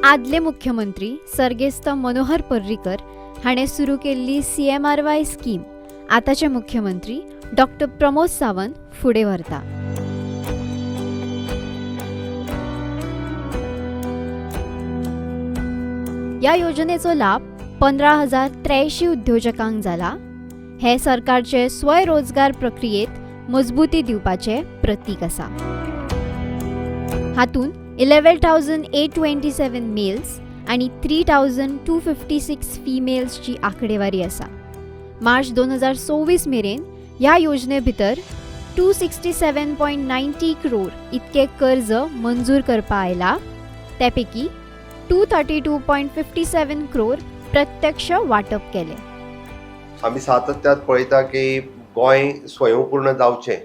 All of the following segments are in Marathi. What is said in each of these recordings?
आदले मुख्यमंत्री सर्गेस्त मनोहर पर्रीकर हाणे सुरू केल्ली CMRY स्कीम आताचे मुख्यमंत्री डॉक्टर प्रमोद सावंत फुडें व्हरता. या योजनेचो लाभ 15,083 उद्योजकांक जाला. हे सरकारचे स्वयंरोजगार प्रक्रियेत मजबूती दिवपाचे प्रतीक आसा. हातून 11,827 मेल्स आणि 3,256 फिमेल्सची आंकडेवारी आसा. मार्च 2024 मेरेन ह्या योजने भितर 267.90 करोड इतके कर्ज मंजूर करपा आयला. त्यापैकी 232.57 करोड प्रत्यक्ष वाटप केले. आम्ही सातत्यात पळयता की गोंय स्वयंपूर्ण जावचें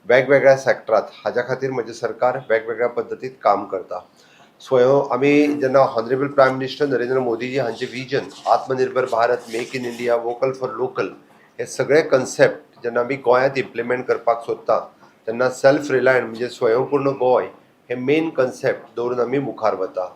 वेगवेगळ्या सेक्टरात हाज्या खातीर म्हजें सरकार वेगवेगळ्या पद्दतीत काम करता. आमी जेन्ना honourable prime minister Narendra Modiji हांचे vision Atmanirbhar Bharat, make in India, vocal for local हे सगळे कन्सेप्ट जेन्ना आमी गोंयांत इम्प्लिमेंट करपाक सोदता तेन्ना सेल्फ रिलायंट म्हणजे स्वयंपूर्ण गोंय हे मेन कन्सेप्ट दवरून आमी मुखार वता.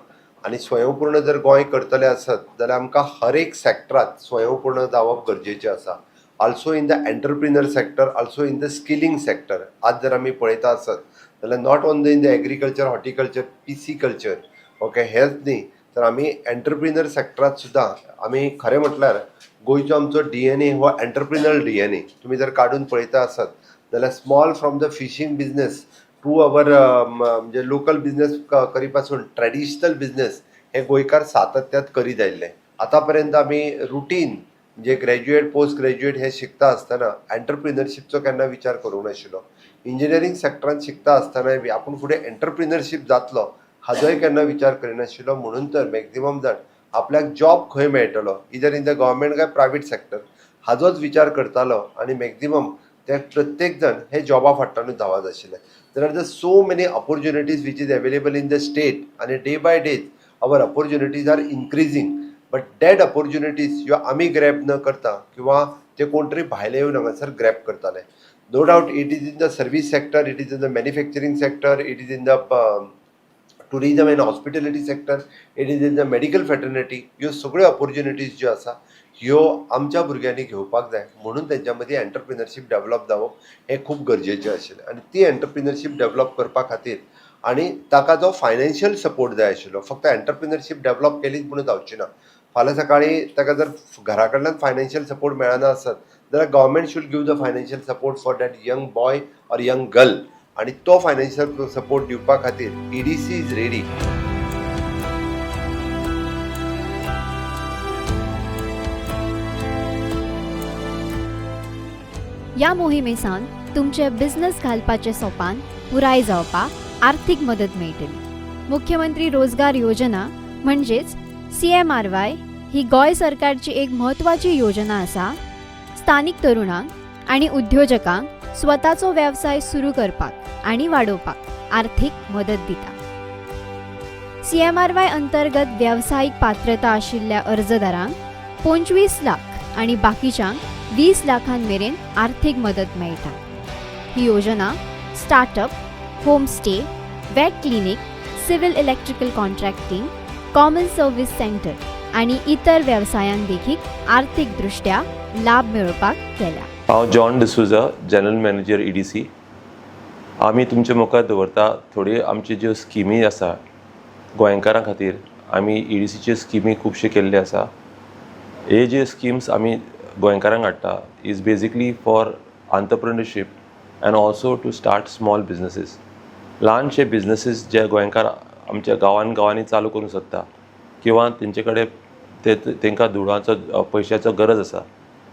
आनी स्वयंपूर्ण जर गोंय करतले आसत जाल्यार आमकां हर एक सेक्टरात स्वयंपूर्ण जावप गरजेचें आसा. Also in the entrepreneur sector, also in the skilling sector. आज जर आमी पळयता आसत जाल्यार not only in the agriculture, horticulture, pisciculture okay health न्ही तर आमी एंटरप्रिनर सेक्टरात सुद्दां आमी खरें म्हटल्यार गोंयचो आमचो DNA हो एंटरप्रिनर DNA तुमी जर काडून पळयता आसत जाल्यार small from the fishing business to our म्हणजे लोकल बिजनेस करी पासून ट्रेडिशनल बिजनेस हे गोंयकार सातत्यात करीत आयिल्ले. आतां पर्यंत आमी रुटीन जे ग्रॅज्युएट, पोस्ट ग्रॅज्युएट हे शिकता आसतना एंटरप्रिनरशिपचो केन्ना विचार करूंक नाशिल्लो. इंजिनियरींग सेक्टरांत शिकता आसतनाय आपूण फुडें एंटरप्रिनरशीप जातलो हाजोय केन्ना विचार करिनाशिल्लो. म्हणून तर मॅक्झिमम जाण आपल्याक जॉब खंय मेळटलो, इदर इन द गव्हर्मेंट काय प्रायवेट सेक्टर हाजोच विचार करतालो आणि मॅक्झिमम ते प्रत्येक जण हे जॉबा फाटल्यानूच धांवत आशिल्ले. There are the so many opportunities which is available in the state आणि day by day our opportunities are increasing. But that opportunities ह्यो आमी ग्रॅब न करता किंवा ते कोण तरी भायले येवन हांगासर ग्रॅब करताले. No doubt it is in the service sector, it is in the manufacturing sector, it is in the tourism and hospitality sector, it is in the medical fraternity. ह्यो सगळ्यो ऑपॉर्च्युनिटीज ज्यो आसा ह्यो आमच्या भुरग्यांनी घेवपाक जाय. म्हणून तेंच्या मदीं एंटरप्रिनरशीप डेव्हलप जावप हें खूब गरजेचें आशिल्लें. आनी ती एंटरप्रिनरशीप डेव्हलप करपा खातीर आनी ताका जो फायनान्शियल सपोर्ट जाय आशिल्लो. फक्त एंटरप्रिनरशीप डेव्हलप केलीच म्हणून जावची ना. फाल्यां सकाळी ताका जर घरा कडल्यान फायनान्शियल सपोर्ट मेळना आसत जाल्यार government should give the financial support for that young boy or young girl. आणि तो फायनान्शियल सपोर्ट दिवपा खातीर EDC इज रेडी. या मोहिमेसान तुमचे बिझनेस घालपाचे सोपान पुराय जावपाक आर्थीक मदत मेळटली. मुख्यमंत्री रोजगार योजना म्हणजेच CMRY ही गोंय सरकारची एक म्हत्वाची योजना आसा. स्थानिक तरुणांक आणि उद्योजकांक स्वताचो वेवसाय सुरू करपाक आणि वाडोवपाक आर्थीक मदत दिता. CMRY अंतर्गत व्यावसायिक पात्रता आशिल्ल्या अर्जदारांक 25 लाख आणि बाकीच्यांक 20 लाखां मेरेन आर्थीक मदत मेळटा. ही योजना startup, homestay, vet clinic, civil electrical contracting, common service centre आणि इतर व्यवसायांक देखीक आर्थीक दृष्ट्या लाभ मेळोवपाक केल्या. हांव John D'Souza, general manager EDC. आमी तुमचे मुखार दवरता थोडी आमची ज्यो स्किमी आसा गोंयकारां खातीर. आमी EDCच्यो स्किमी खुबशे केल्ले आसा. हे जे स्किम्स आमी गोंयकारांक हाडटा is basically for entrepreneurship and also to start small businesses. ल्हानशे बिजनेसीस जे गोंयकार आमच्या गांवांनी चालू करूंक सोदता किंवा तेंचे कडेन तांकां दुडांचो पयशांचो गरज आसा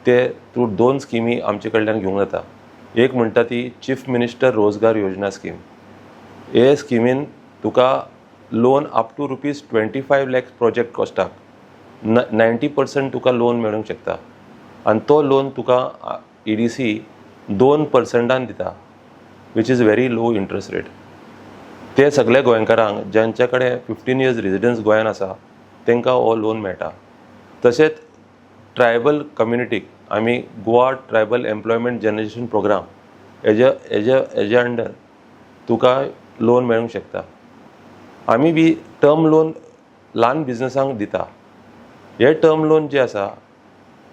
ते थ्रू 2 स्किमी आमचे कडल्यान घेवंक जाता. एक म्हणटा ती चीफ मिनिस्टर रोजगार योजना स्कीम. हे स्किमीन तुका loan up to ₹25 lakh project कॉस्टाक 90% तुका लोन मेळूंक शकता. आनी तो लोन तुका EDC 2% दिता, which is very low interest rate. ते सगळे गोंयकारांक ज्यांच्या कडेन 15 इयर्स रेजिडन्स गोंयान आसा तांकां हो लोन मेळटा. तशेंच ट्रायबल कम्युनिटीक आमी Goa tribal employment generation programme हेजे अंडर तुका लोन मेळूंक शकता. आमी बी टर्म लोन ल्हान बिझनसांक दिता. हे टर्म लोन जे आसा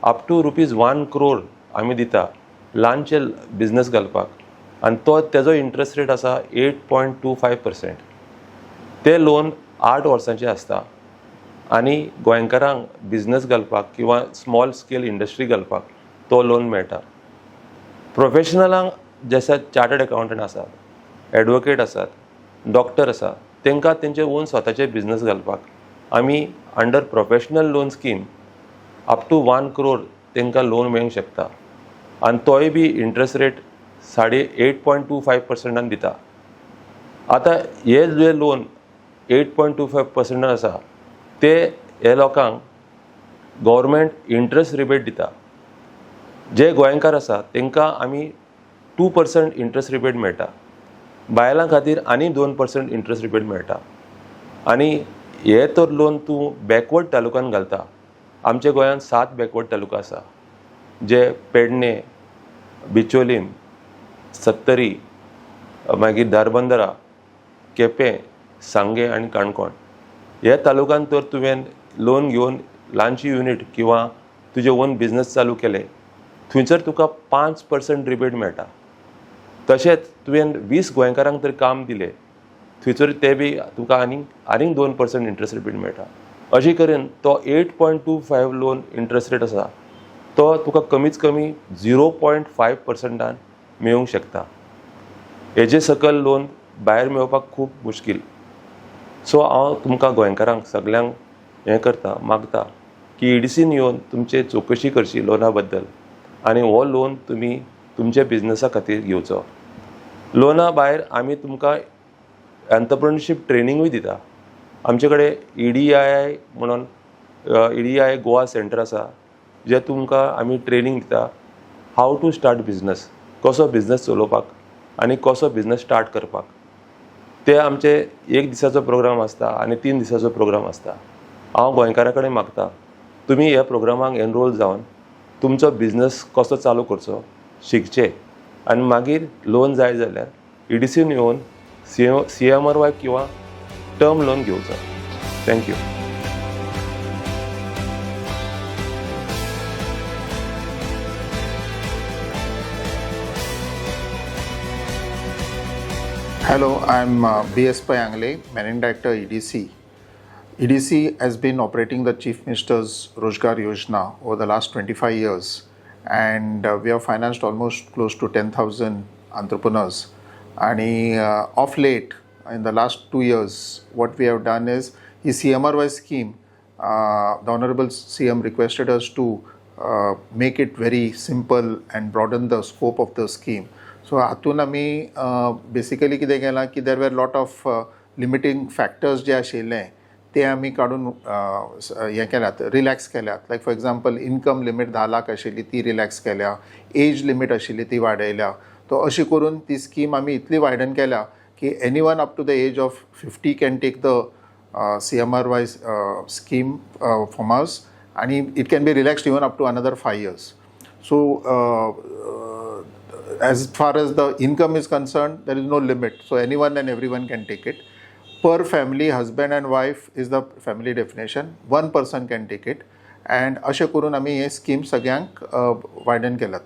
अप टू ₹1 crore आमी दिता ल्हानशे बिझनस घालपाक, आनी तेजो इंट्रस्ट रेट आसा 8.25%. ते लोन 8 वर्सांचे आसता आनी गोंयकारांक बिझनस घालपाक किंवा स्मॉल स्केल इंडस्ट्री घालपाक तो लोन मेळटा. प्रोफेशनलांक जे आसात, चार्टर्ड अकावंटंट आसात, एडवोकेट आसात, डॉक्टर आसा, तांकां तेंचे ओन स्वताचे बिझनस घालपाक आमी under professional loan scheme up to 1 crore तांकां लोन मेळूंक शकता, आनी तोय बी इंट्रस्ट रेट 8.25% दिता. आतां हे जे लोन 8.25% आसा ते हे लोकांक गव्हर्मेंट इंट्रस्ट रिबेट दिता. जे गोंयकार आसा तांकां आमी 2% इंट्रस्ट रिबेट मेळटा. बायलां खातीर आनी 2% इंट्रस्ट रिबेट मेळटा. आनी हे तर लोन तूं बॅकवर्ड तालुक्यान घालता. आमच्या गोंयांत 7 बॅकवर्ड तालुका आसा, जे पेडणे, बिचोलीम, सत्तरी, मागीर धारबंदरा, केपें, सांगे आनी काणकोण. ह्या तालुक्यान तर तुवें लोन घेवन ल्हानशी युनीट किंवा तुजें ओन बिझनस चालू केलें, थंयसर तुका 5% रिबेट मेळटा. तशेंच तुवें 20 गोंयकारांक तर काम दिलें, थंयसर ते बी तुका आनीक 2% इंट्रस्ट रिबेट मेळटा. अशें करून तो 8.25 लोन इंट्रस्ट रेट आसा तो तुका कमीच कमी 0.5% मेळूंक शकता. हेजे सकयल लोन भायर मेळपाक खूब मुश्कील. सो हांव तुमकां गोंयकारांक सगल्यांक हें करता, मागता की EDCन येवन तुमचे चवकशी करची लोना बद्दल, आनी हो लोन तुमी तुमच्या बिझनसा खातीर घेवचो. लोना भायर आमी तुमकां एंटरप्रेन्योरशीप ट्रेनिंगूय दिता. आमचे कडेन EDI म्हणून EDI गोवा सेंटर आसा, जे तुमकां आमी ट्रेनिंग दिता हाव टू स्टार्ट बिझनस, कसो बिझनस चलोवपाक आनी कसो बिझनस स्टार्ट करपाक. ते आमचे 1 दिसाचो प्रोग्राम आसता आनी 3 दिसाचो प्रोग्राम आसता. हांव गोंयकारां कडेन मागता तुमी ह्या प्रोग्रामाक एनरोल जावन तुमचो बिझनस कसो चालू करचो शिकचे, आनी मागीर लोन जाय जाल्यार EDCन येवन CMRY किंवा टर्म लोन घेवचो. Thank you. Hello, I'm B.S. Payangle, Managing Director EDC. EDC has been operating the Chief Minister's Rojgar Yojana over the last 25 years, and we have financed almost close to 10,000 entrepreneurs. And of late, in the last 2 years, what we have done is the CMRY scheme. The Honorable CM requested us to make it very simple and broaden the scope of the scheme. So हातून आमी बेसिकली कितें केलां की there were lot of limiting factors जे आशिल्ले ते आमी काडून हें केल्यात, रिलॅक्स केल्यात. Like for example income limit 10 lakh आशिल्ली ती रिलॅक्स केल्या, एज लिमीट आशिल्ली ती वाडयल्या. तो अशी करून ती स्कीम आमी इतली वायडन केल्या की anyone up to the age of 50 can take the CMRY scheme from us, and it can be relaxed even up to another 5 years. So as far as the income is concerned, there is no limit, so anyone and everyone can take it. Per family, husband and wife is the family definition. One person can take it, and अशें करून आमी हे स्कीम सगळ्यांक वायडन केल्यात.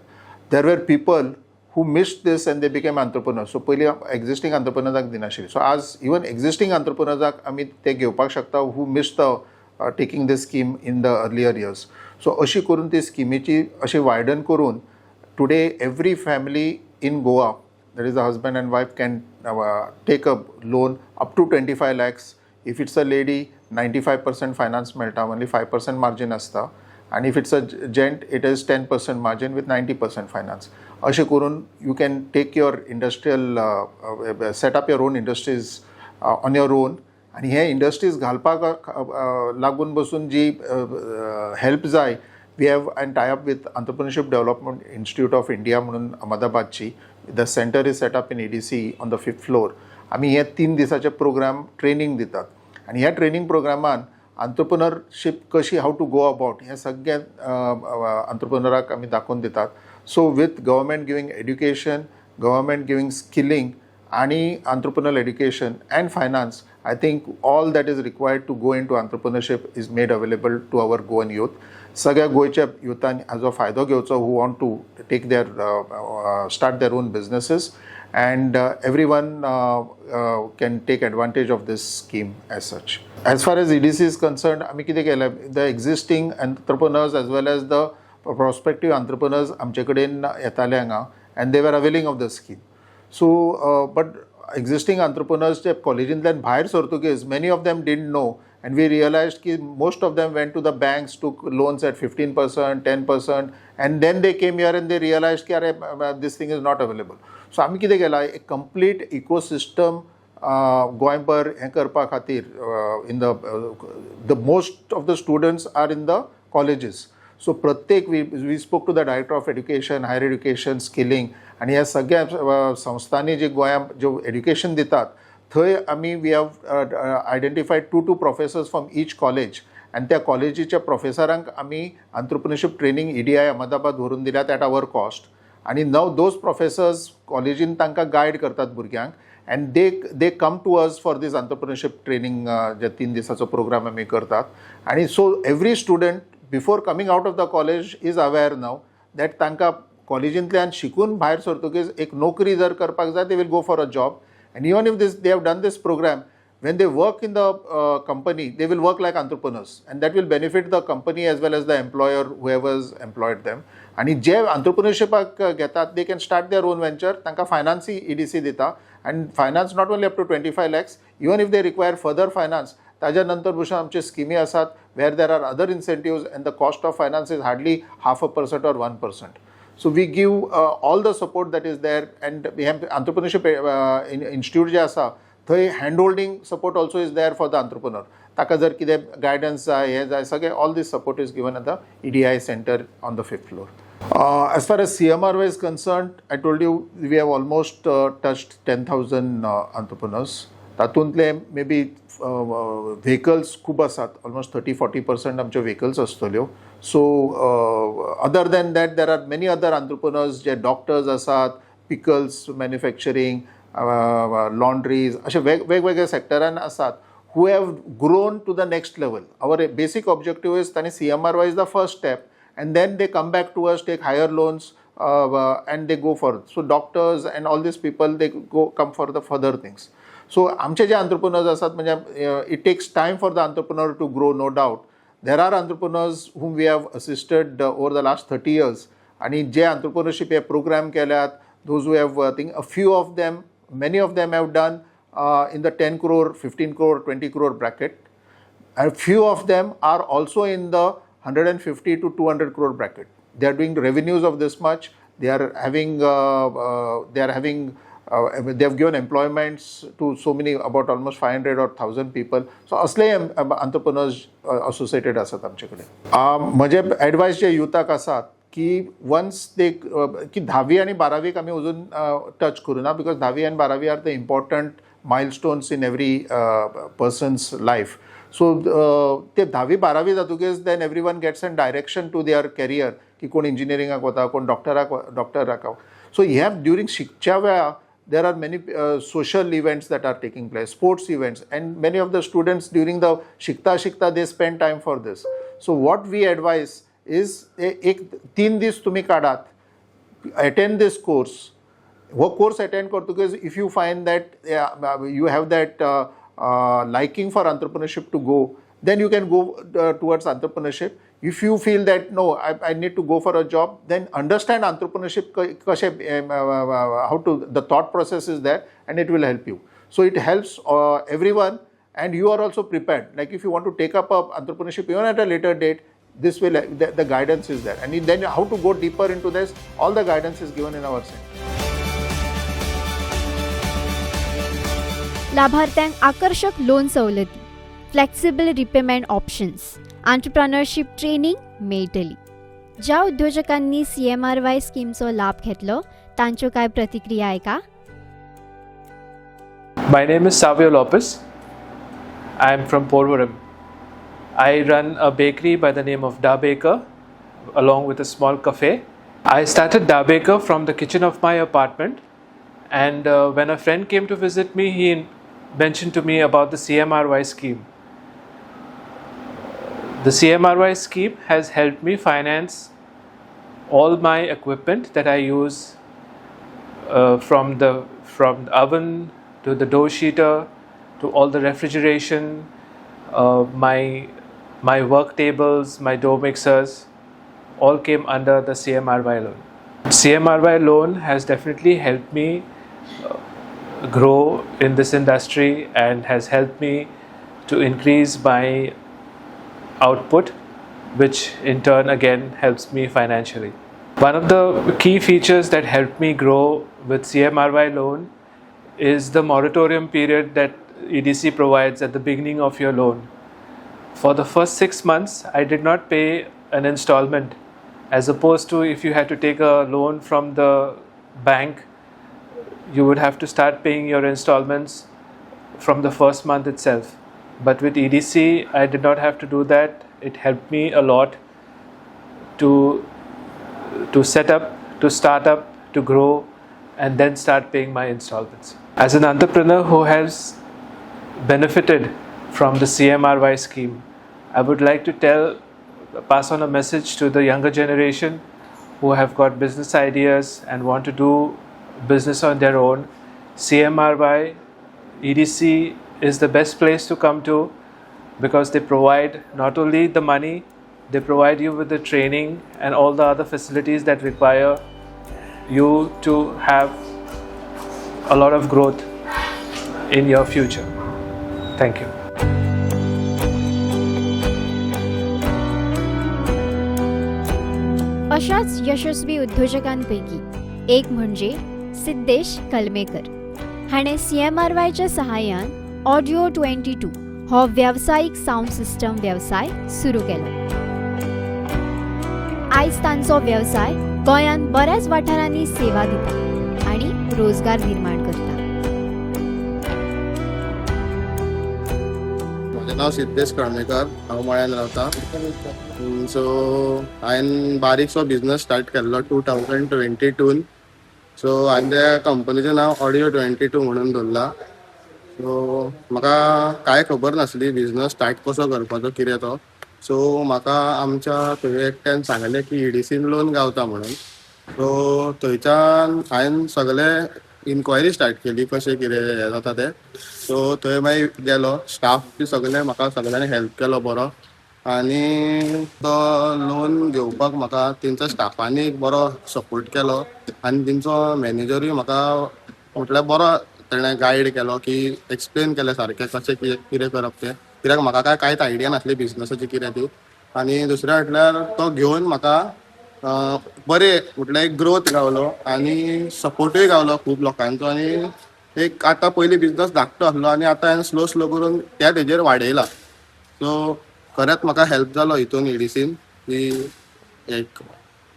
There were people who missed this and they became entrepreneurs. So पयलीं existing entrepreneursक दिनाशिल्ली. So आज even existing entrepreneursक आमी ते घेवपाक शकता who missed the taking this scheme in the earlier years. So अशी करून ती स्किमीची अशी वायडन करून today every family in Goa, that is the husband and wife, can take a loan up to 25 lakhs. If it's a lady, 95% finance melta, only 5% margin asta. And if it's a gent, it is 10% margin with 90% finance. Ashe kurun, you can take your industrial, set up your own industries on your own. And here industries घालपाक लागून बसून जी help जाय, we have a tie-up with Entrepreneurship Development Institute of India म्हणून अहमदाबादची. The center is set up in EDC on the 5th floor. आम्ही हे 3 दिसाचे प्रोग्राम ट्रेनिंग दितात, आणि ह्या ट्रेनिंग प्रोग्रामान entrepreneurship कशी हाऊ टू गो अबाउट हे सगळ्या entrepreneursक आम्ही दाखवून दितात. So with government giving education, government giving skilling, आणि entrepreneurial education and finance, I think all that is required to go into entrepreneurship is made available to our Goan youth. सगळ्या गोयच्या युथान हाजो फायदो घेवचो who want to take their start their own businesses, and everyone can take advantage of this scheme as such. As far as EDC is concerned, आमी कितें केलें, the existing entrepreneurs as well as the prospective entrepreneurs आमचे कडेन येताले हांगा and they were availing of the scheme. So but existing entrepreneurs जे कॉलेजींतल्यान भायर सरतकीच many of them didn't know, and we realized that most of them went to the banks, took loans at 15%, 10%, and then they came here and they realized that this thing is not available. So आमी कितें केलां, एक complete ecosystem गोंयभर हें करपा खातीर in the most of the students are in the colleges. So प्रत्येक we spoke to the director of education, higher education, skilling, आणि ह्या सगळ्या संस्थांनी जे गोंयांत जो एड्युकेशन दितात थंय आमी we have identified 2 professors from each college, आनी त्या कॉलेजीच्या प्रोफेसरांक आमी एंटरप्रेन्योरशिप ट्रेनिंग EDI अहमदाबाद व्हरून दिल्यात एट आवर कॉस्ट, आणि नाव दोज प्रोफेसर्स कॉलेजीन तांकां गायड करतात भुरग्यांक, and they come to us for this entrepreneurship training जे 3 दिसाचो प्रोग्राम आमी करतात. आणि so every student before coming out of the college is aware now that तांकां कॉलेजींतल्यान शिकून भायर सरतकीच एक नोकरी जर करपाक जाय, they will go for a job, and even if they have done this program, when they work in the company, they will work like entrepreneurs, and that will benefit the company as well as the employer, whoever's employed them. आणि जे entrepreneurship घेतात, they can start their own venture, तांकां finance EDC दिता, and finance not only up to 25 lakhs, even if they require further finance, ताज्या नंतर भशेन आमचे स्किमी आसात where there are other incentives and the cost of finance is hardly 0.5% or 1%. So we give all the support that is there, and we have entrepreneurship institute जे आसा थंय hand holding support also is there for the entrepreneur. ताका जर कितें गायडन्स जाय, हें जाय, सगळें all this support is given at the EDI center on the 5th floor. As far as CMRY is concerned, I told you we have almost touched 10,000 entrepreneurs. तातूंतले maybe vehicles खूब आसात, almost 30-40% आमच्यो vehicles आसतल्यो. So other than that, there are many other entrepreneurs जे doctors आसात, pickles manufacturing, laundries, अशे वेगवेगळ्या सेक्टरान आसात who have grown to the next level. Our basic objective is that CMRY is the first step, and then they come back to us, take higher loans, and they go for it. So doctors and all these people, they come for the further things. So आमचे जे entrepreneurs आसात, म्हणजे it takes time for the entrepreneur to grow, no doubt. There are entrepreneurs whom we have assisted over the last 30 years, आणि जे entrepreneurship हे program केल्यात, those who have, I think a few of them, many of them have done in the 10 crore, 15 crore, 20 crore bracket. A few of them are also in the 150 to 200 crore bracket. They are doing revenues of this much. They are having they have given employments to so many, about almost 500 or 1,000 people. So असले entrepreneurs associated आसात आमचे कडेन. म्हजे एडवायस जे युथाक आसात की वन्स ते की 10वी आणि 12वीक आमी अजून टच करूना, बिकॉज 10वी आणि 12वी are the important milestones in every person's life. So ते 10वी 12वी जातकीच then every one gets an direction to their career, की कोण इंजिनियरिंगाक वता, कोण डॉक्टराक. सो ह्या ड्युरींग शिकच्या वेळा there are many social events that are taking place, sports events, and many of the students during the shikta they spend time for this. So what we advise is एक 3 दीस तुम्ही काढात, attend this course. वो course attend करतकीच if you find that you have that liking for entrepreneurship to go, then you can go towards entrepreneurship. If you feel that no, I need to go for a job, then understand entrepreneurship, how to, the thought process is there, and it will help you. So it helps everyone, and you are also prepared. Like if you want to take up entrepreneurship even at a later date, this will, the guidance is there, and then how to go deeper into this, all the guidance is given in our center. लाभार्थ्यांक आकर्षक लोन सवलती, flexible repayment options, entrepreneurship training मेळटली. ज्या उद्योजकांनी CMRY स्कीमचो लाभ घेतलो तांच्यो काय प्रतिक्रिया ऐका. My name is Savio Lopez. I am from Porvorim. I run a bakery by the name of Da Baker along with a small cafe. I started Da Baker from the kitchen of my apartment And when a friend came to visit me, he mentioned to me about the CMRY scheme. The CMRY scheme has helped me finance all my equipment that I use, from the oven to the dough sheeter to all the refrigeration, my work tables, my dough mixers, all came under the CMRY loan. CMRY loan has definitely helped me grow in this industry and has helped me to increase my output, which in turn again helps me financially. One of the key features that helped me grow with CMRY loan is the moratorium period that EDC provides at the beginning of your loan. For the first 6 months, I did not pay an installment, as opposed to if you had to take a loan from the bank, you would have to start paying your installments from the first month itself. But with EDC, I did not have to do that. It helped me a lot to set up, to start up, to grow, and then start paying my installments. As an entrepreneur who has benefited from the CMRY scheme, I would like to pass on a message to the younger generation who have got business ideas and want to do business on their own. CMRY, EDC is the best place to come to, because they provide not only the money, they provide you with the training and all the other facilities that require you to have a lot of growth in your future. Thank you. अशाच यशस्वी उद्योजकांपैकी एक म्हणजे सिद्धेश कलमेकर. हाणें CMRYच्या सहाय्यान ऑडिओ 22 हो व्यावसायिक साऊंड सिस्टम व्यवसाय सुरू केलो. आयज तांचो व्यवसाय गोंयांत बऱ्याच वाठारांनी सेवा दिता आनी रोजगार निर्माण करता. म्हजें नांव सिद्धेश कळमेकर, हांव मळ्यान रावता. सो हांवें बारीकसो बिझनस स्टार्ट केल्लो 2022. सो हांवें त्या कंपनीचें नांव ऑडिओ 22 म्हणून दवरलां. सो म्हाका कांय खबर नासली बिझनस स्टार्ट कसो करपाचो कितें तो. सो म्हाका आमच्या थंय एकट्यान सांगलें की EDCन लोन गावता म्हणून. सो थंयच्यान हांवें सगळें इन्क्वायरी स्टार्ट केली कशें कितें हें जाता तें. सो थंय मागीर गेलो, स्टाफ बी सगळें म्हाका सगळ्यांनी हेल्प केलो बरो. आनी तो लोन घेवपाक म्हाका तेंच्या स्टाफांनी बरो सपोर्ट केलो. आनी तेंचो मॅनेजरूय म्हाका म्हटल्यार बरो तेणें गायड केलो, की एक्सप्लेन केलें सारकें कशें कितें करप तें. कित्याक म्हाका कांयच आयडिया नासली बिझनसाची कितें ती. आनी दुसरें म्हटल्यार तो घेवन म्हाका बरें म्हटल्यार एक ग्रोथ गावलो आनी सपोर्टूय गावलो खूब लोकांचो. आनी एक आतां पयलीं बिझनस धाकटो आसलो आनी आतां हांवें स्लो स्लो करून त्या तेजेर वाडयला. सो खरेंच म्हाका हेल्प जालो हितून EDCन, की एक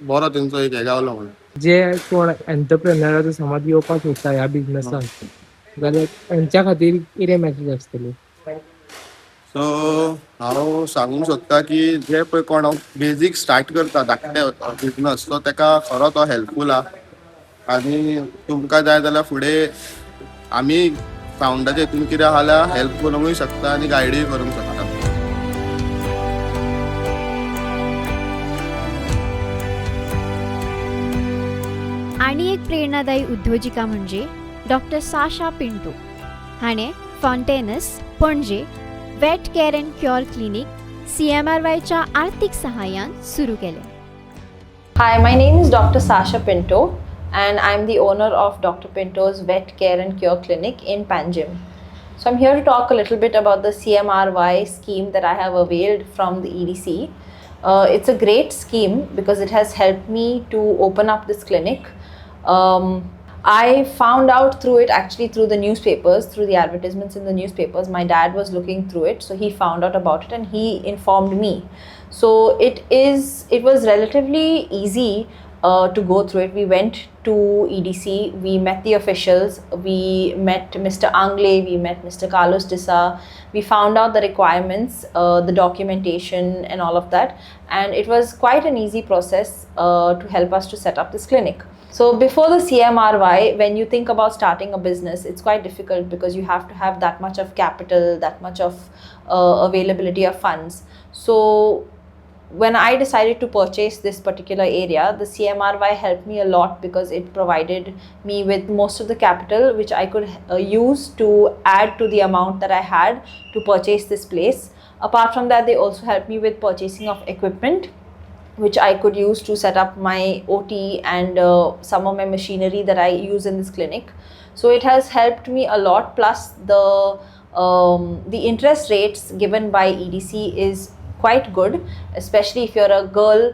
बरो तेंचो एक हें गावलो म्हणून. जे कोण एंटरप्रेन्युअर समज येवपाक सोदता ह्या बिझनसान, जाल्यार तांच्या खातीर कितें मॅसेज आसतली? सो हांव सांगूंक सोदता की जे पळय कोण बेजीक स्टार्ट करता धाकटे बिझनस, सो ताका खरो तो हेल्पफूल आहा. आनी तुमकां जाय जाल्यार फुडें आमी सावंडाच्या हितून कितें आहा जाल्यार हेल्प करूंकूय शकता आनी गायडूय करूंक शकता. आणि एक प्रेरणादायी उद्योजिका म्हणजे डॉक्टर साशा पिंटो. हाणें Fontainhas Panaji vet care and cure clinic CMRYच्या आर्थिक सहाय्यान सुरू केलें. Hi, my name is Dr. Sasha Pinto and I'm the owner of Dr. Pinto's Vet Care and Cure Clinic in Panjim. So I'm here to talk a little bit about the CMRY scheme that I have availed from the EDC. It's a great scheme because it has helped me to open up this clinic. I found out through it, actually through the newspapers, through the advertisements in the newspapers. My dad was looking through it, so he found out about it and he informed me. So it was relatively easy to go through it. We went to EDC, we met the officials, we met Mr. Angle, we met Mr. Carlos Dissa, we found out the requirements, the documentation and all of that, and it was quite an easy process to help us to set up this clinic. So before the CMRY, when you think about starting a business, it's quite difficult because you have to have that much of capital, that much of availability of funds. So when I decided to purchase this particular area, the CMRY helped me a lot because it provided me with most of the capital which I could use to add to the amount that I had to purchase this place. Apart from that, they also helped me with purchasing of equipment which I could use to set up my OT and some of my machinery that I use in this clinic. So it has helped me a lot. Plus the interest rates given by EDC is quite good, especially if you're a girl,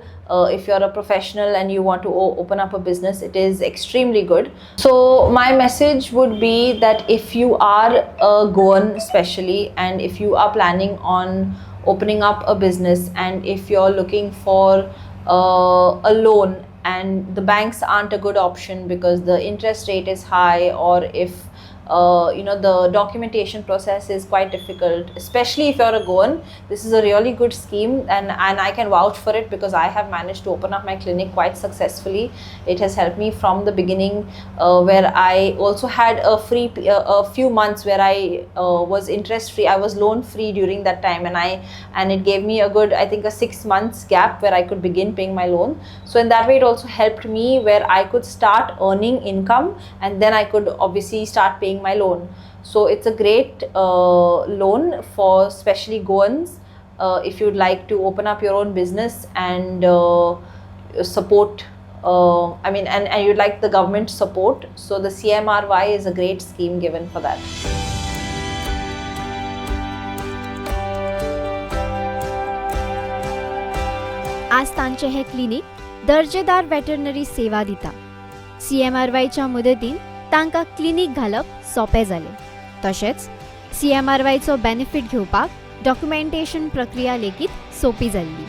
if you're a professional and you want to open up a business, it is extremely good. So my message would be that if you are a Goan especially, and if you are planning on opening up a business, and if you're looking for a loan and the banks aren't a good option because the interest rate is high, or if the documentation process is quite difficult, especially if you're a Goan, this is a really good scheme, and I can vouch for it because I have managed to open up my clinic quite successfully. It has helped me from the beginning, where I also had a few months where I was interest free, I was loan free during that time, and it gave me a good, I think, a 6 months gap where I could begin paying my loan. So in that way it also helped me where I could start earning income, and then I could obviously start paying my loan. So it's a great loan for especially Goans if you'd like to open up your own business and support and you'd like the government support. So the CMRY is a great scheme given for that. आज तांचे हे क्लिनिक दर्जेदार वेटरनरी सेवा दिता. CMRYच्या मदतीन तांकां क्लिनिक घालप सोपें जालें. तशेंच CMRYचो बेनिफीट घेवपाक डॉक्युमेंटेशन प्रक्रिया लेगीत सोपी जाल्ली.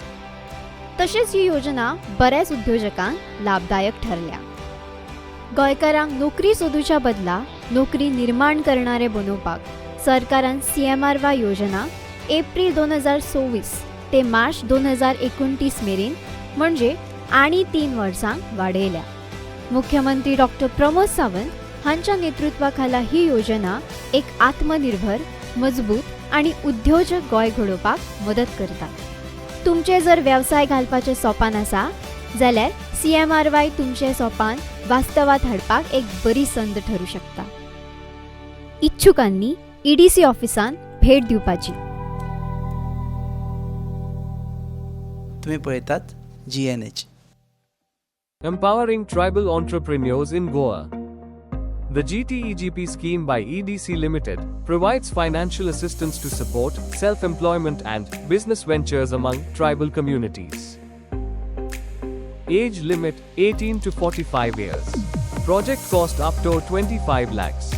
तशेंच ही योजना बऱ्याच उद्योजकांक लाभदायक ठरल्या. गोंयकारांक नोकरी सोदूच्या बदला नोकरी निर्माण करणारे बनोवपाक सरकारान CMRY योजना एप्रिल 2024 ते मार्च 2029 मेरेन म्हणजे आनी 3 वर्सांक वाडयल्या. मुख्यमंत्री डॉक्टर प्रमोद सावंत हांच्या नेतृत्वाखाला ही योजना एक आत्मनिर्भर, मजबूत आणि उद्योजक गोंय घडोवपाक मदत करता. तुमचे जर व्यवसाय घालपाचे सोपान आसा जाल्यार CMRY तुमचे सोपान वास्तवात हाडपाक एक बरी संद ठरू शकता. इच्छुकांनी EDC ऑफिसान भेट दिवपाची. तुम्ही पळयतात GNH. Empowering tribal entrepreneurs in Goa. The GTEGP scheme by EDC Limited provides financial assistance to support self-employment and business ventures among tribal communities. Age limit 18 to 45 years. Project cost up to 25 lakhs.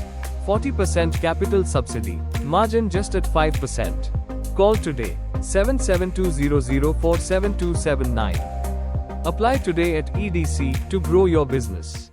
40% capital subsidy. Margin just at 5%. Call today 7720047279. Apply today at EDC to grow your business.